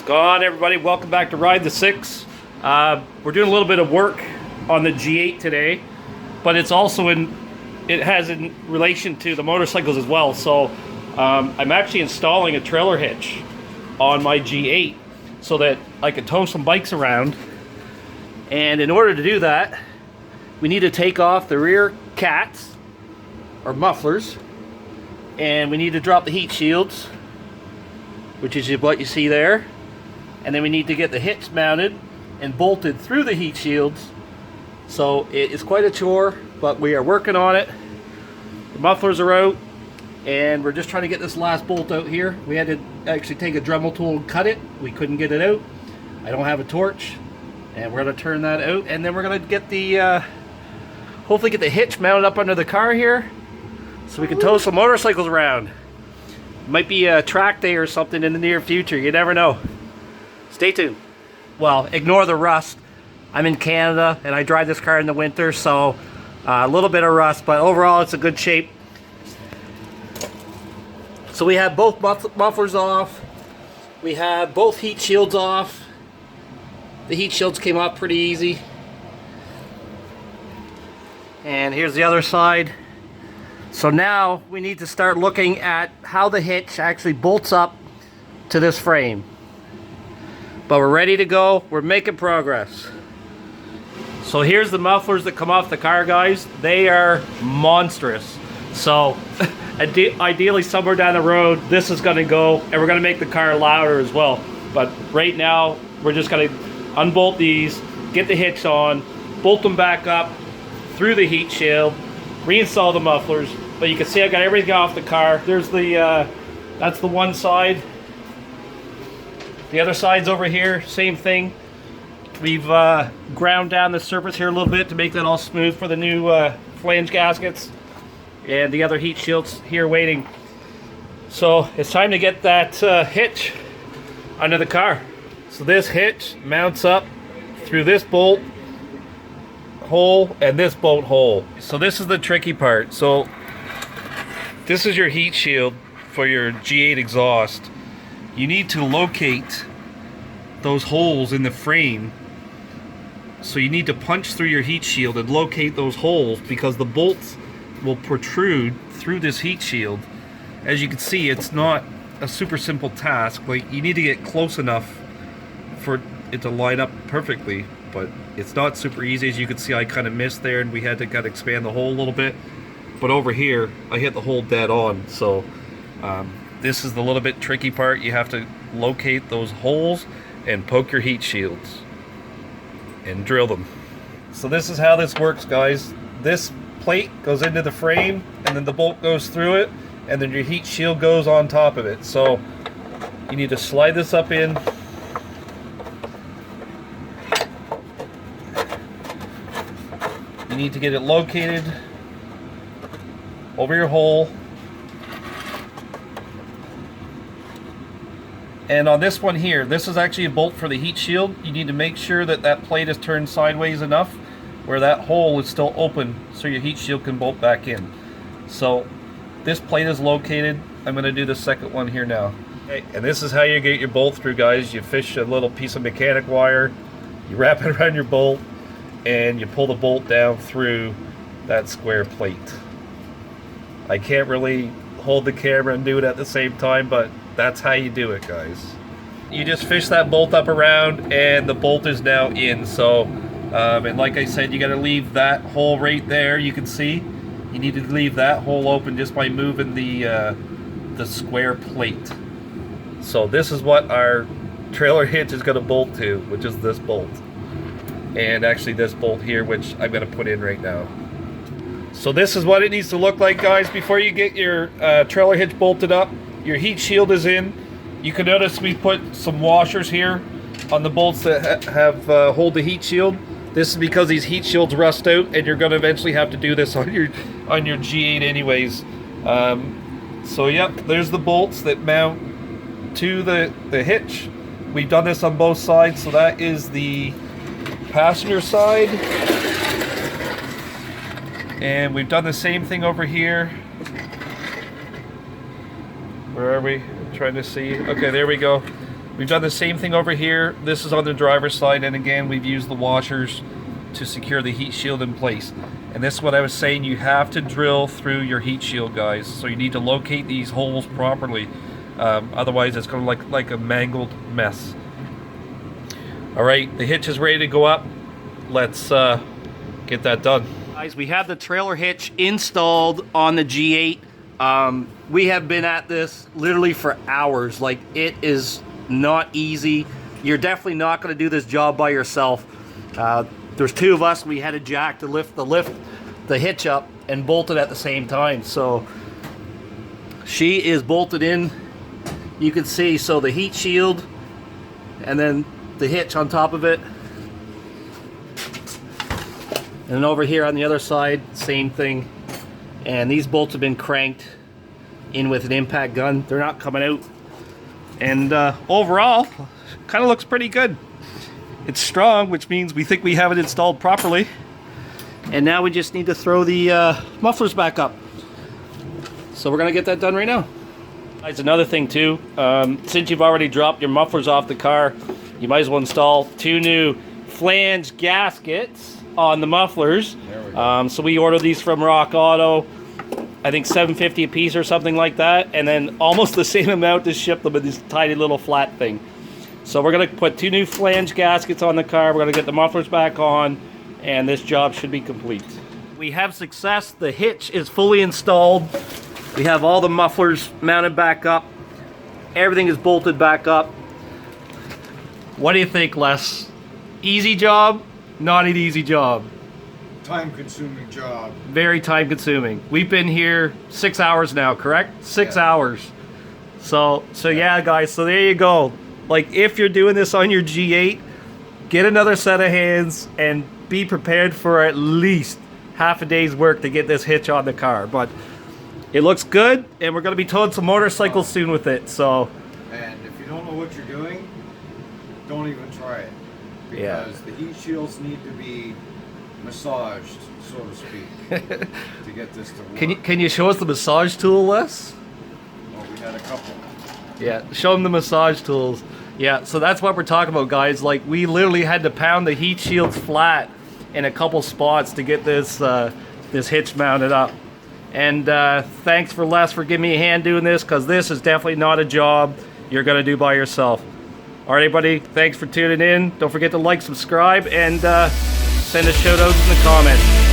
Going on, everybody? Welcome back to Ride the Six. We're doing a little bit of work on the G8 today, but it's also it has in relation to the motorcycles as well. So I'm actually installing a trailer hitch on my G8 so that I can tow some bikes around. And in order to do that, we need to take off the rear cats or mufflers, and we need to drop the heat shields, which is what you see there. And then we need to get the hitch mounted and bolted through the heat shields. So it is quite a chore, but we are working on it. The mufflers are out, and we're just trying to get this last bolt out here. We had to actually take a Dremel tool and cut it. We couldn't get it out. I don't have a torch, and we're going to turn that out, and then we're going to get the hopefully get the hitch mounted up under the car here so we can tow some motorcycles around. Might be a track day or something in the near future. You never know. Stay tuned. Well, ignore the rust. I'm in Canada and I drive this car in the winter, so a little bit of rust, but overall it's a good shape. So we have both mufflers off. We have both heat shields off. The heat shields came off pretty easy. And here's the other side. So now we need to start looking at how the hitch actually bolts up to this frame. But we're ready to go. We're making progress. So here's the mufflers that come off the car, guys. They are monstrous. So ideally somewhere down the road this is going to go, and we're going to make the car louder as well. But right now we're just going to unbolt these, get the hitch on, bolt them back up through the heat shield, reinstall the mufflers. But you can see I got everything off the car. There's the that's the one side. The other side's over here, same thing. We've ground down the surface here a little bit to make that all smooth for the new flange gaskets. And the other heat shields here waiting. So it's time to get that hitch under the car. So this hitch mounts up through this bolt hole and this bolt hole. So this is the tricky part. So this is your heat shield for your G8 exhaust. You need to locate those holes in the frame. So you need to punch through your heat shield and locate those holes, because the bolts will protrude through this heat shield. As you can see, it's not a super simple task. Like, you need to get close enough for it to line up perfectly, but it's not super easy. As you can see, I kind of missed there, and we had to kind of expand the hole a little bit. But over here, I hit the hole dead on. So this is the little bit tricky part. You have to locate those holes and poke your heat shields and drill them. So this is how this works, guys. This plate goes into the frame, and then the bolt goes through it, and then your heat shield goes on top of it. So you need to slide this up in. You need to get it located over your hole. And on this one here, this is actually a bolt for the heat shield. You need to make sure that that plate is turned sideways enough where that hole is still open so your heat shield can bolt back in. So this plate is located. I'm going to do the second one here now. Okay, and this is how you get your bolt through, guys. You fish a little piece of mechanic wire, you wrap it around your bolt, and you pull the bolt down through that square plate. I can't really hold the camera and do it at the same time, but that's how you do it, guys. You just fish that bolt up around, and the bolt is now in. So, and like I said, you got to leave that hole right there. You can see you need to leave that hole open just by moving the square plate. So this is what our trailer hitch is going to bolt to, which is this bolt, and actually this bolt here, which I'm going to put in right now. So this is what it needs to look like, guys, before you get your trailer hitch bolted up. Your heat shield is in. You can notice we put some washers here on the bolts that hold the heat shield. This is because these heat shields rust out, and you're going to eventually have to do this on your G8 anyways. So yep, there's the bolts that mount to the hitch. We've done this on both sides, so that is the passenger side. And we've done the same thing over here. Where are we? I'm trying to see. Okay, there we go. We've done the same thing over here. This is on the driver's side, and again, we've used the washers to secure the heat shield in place. And this is what I was saying, you have to drill through your heat shield, guys. So you need to locate these holes properly. Otherwise, it's going to look like a mangled mess. All right, the hitch is ready to go up. Let's get that done. Guys, we have the trailer hitch installed on the G8. We have been at this literally for hours. Like, it is not easy. You're definitely not going to do this job by yourself. There's two of us. We had a jack to lift the hitch up and bolt it at the same time. So she is bolted in. You can see, so the heat shield and then the hitch on top of it. And then over here on the other side, same thing. And these bolts have been cranked in with an impact gun. They're not coming out. And overall, kind of looks pretty good. It's strong, which means we think we have it installed properly. And now we just need to throw the mufflers back up. So we're gonna get that done right now. Guys, another thing too, since you've already dropped your mufflers off the car, you might as well install 2 new flange gaskets on the mufflers. So we ordered these from Rock Auto, I think $7.50 a piece or something like that, and then almost the same amount to ship them in this tiny little flat thing. So we're gonna put 2 new flange gaskets on the car, we're gonna get the mufflers back on, and this job should be complete. We have success, the hitch is fully installed. We have all the mufflers mounted back up. Everything is bolted back up. What do you think, Les? Easy job? Not an easy job. Time-consuming job. Very time-consuming. We've been here 6 hours now, correct? 6 hours. So yeah, guys, so there you go. Like, if you're doing this on your G8, get another set of hands and be prepared for at least half a day's work to get this hitch on the car. But it looks good, and we're going to be towing some motorcycles soon with it. So, and if you don't know what you're doing, don't even try it. Because the heat shields need to be massaged, so to speak, to get this to work. Can you show us the massage tool, Les? Well, we had a couple. Yeah, show them the massage tools. Yeah, so that's what we're talking about, guys. Like, we literally had to pound the heat shields flat in a couple spots to get this this hitch mounted up. And thanks for Les for giving me a hand doing this, because this is definitely not a job you're going to do by yourself. All right, everybody, thanks for tuning in. Don't forget to like, subscribe, and send us shout outs in the comments.